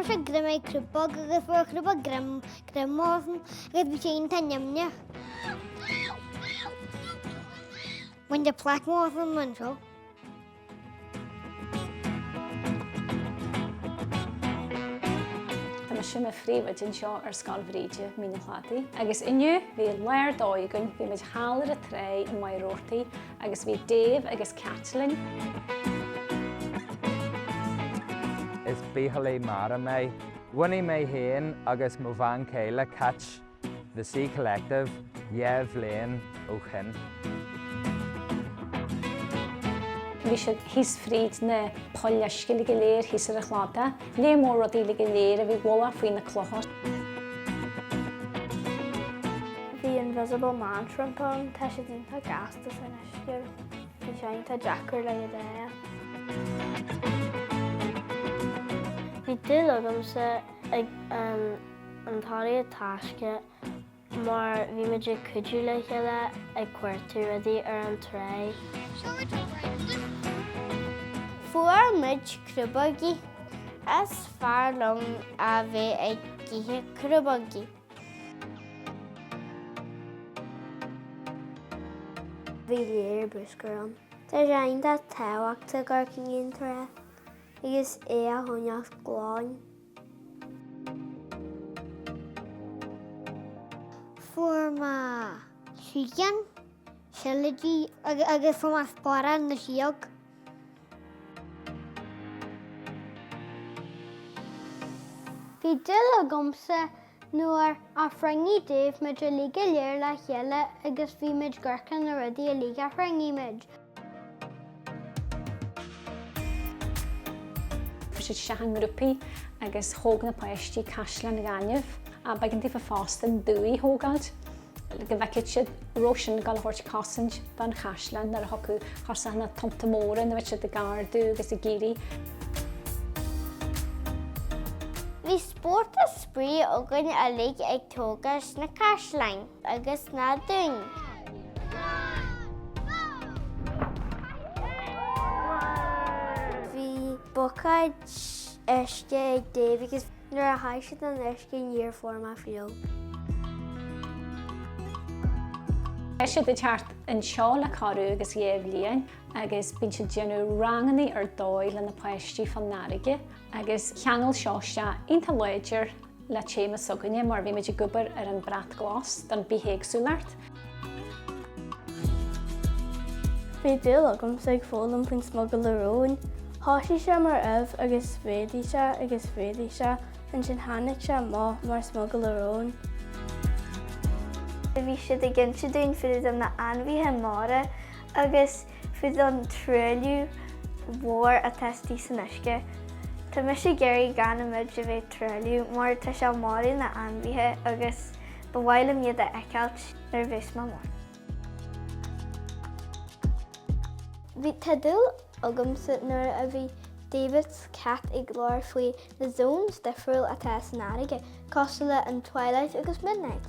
mar sé grimaí crúbag agus bhfuil crúbag grimósan agus bhí sé ionta nimne. Bhain de placmósan man seo. Sin a phríomhaid in seo ar scoil bhfarraige mína chlátaí. Agus inniu bhí léir dóigeann, bhí muid hálar a tré in maireachtaí, agus bhí Dave agus Ceardlann. Is bitheolaithe mara mé. Bhunaigh Meitheal agus mo bhain céile catch the Sea Collective, bhliain ó chin. Bhí siad hís fríd na poilleisce le go léir hís ar a chláta, le mór rodí le go léir a bhí bhla faoin na clochas. Bhí invisible man trompón, tá sé dínta gasta san isceir, bhí sé ionta Jackar le idéa. Bhí duil agamsa ag an táí a taisce, mar bhí muidir cuidiú le chéile ag cuairtú rudaí ar an tré. Fuair muid crúbagaí, as fearr liom a bheith ag gcithe crúbagaí. Bhí léir buscaram. Tá sé aonanta tábhachtach gur cín tre, agus é a choinneáil glan. Fuair má siad, siladí agus fuair má spáire na siad. Bhí duil agamsa nuair a phrainní Dave muid a líge léir le chéile agus bhí muid gorcan na rudaí a líge phrainní muid. Bhí siad seachain grúpaí agus thóg na páistí caisleán na gaiineh a beagantí fa fástan dúí thógáid. Go bhfeicid siad roisin galthirt cásaint ban caisleán ar a thocu chusa na tomta móra na bheith siad a gardú agus a géirí. Bhí spórt a sprí ógan a lig ag tógas na caisleán agus na dún. Bhí bocaid isce ag Dave agus nuair a thaigh an isce níor forma fiú. Siad a teart an shaol a carú agus bhliain, agus bíonn siad déanú ranganna ar dóil na páistí farraige, agus cheangail seoiste ionta léidir le téama soganne mar bhí muid gobar ar an brat glas don bitheolaithe. Bhí duil agamsa ag fólam faoin smogal le róin, háisí sé mar agus féadaí sé an sin tháinig sé mar smogal le róin. Bhí siad ag ginse dún fiad an na anmhaithe mára agus fiad an tréiliú mhór a testí san isce. Tá mis sé géirí gan muid a bheith tréiliú mar tá sé máraí na anmhaithe agus bhhailm iad a eiceilt nar bhís má mór. Bhí tá duil agamsa nuair a bhí David's cat ag glór faoi na zones difriúil atá san áige, cosúla an twilight agus midnight.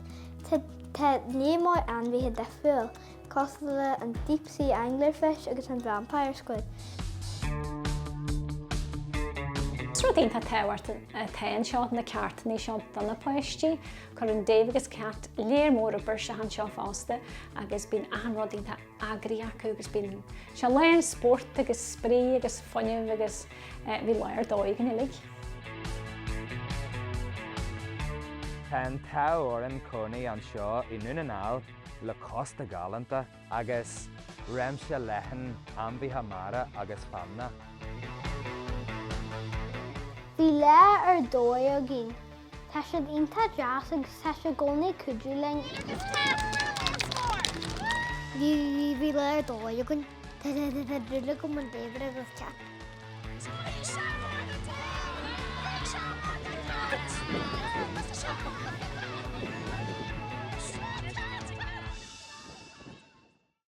Tá níomór anmhaithe difriúil, cosúla an deep sea anglerfish agus an vampire squid. Srudaí tá táhairt a tain seo na ceartlanna seo don na páistí, chur an Dave agus Ceart léir mór a burse an seo fásta agus bíonn anrodí tá agraí acu agus bíonn se léir sport agus sprí agus foiineh agus bhí léir dóigeann ilig. Tá tábhair conaí an seo i cionneáil le costa galanta agus réimse leithin amhaithe mara agus famna. Bhí le ar dói a gin. Tá siad ionta deas agus tá sé gcónaí cuidiú le. Bhí le ar dói a gin. Tá drúla go man David agus Ceart.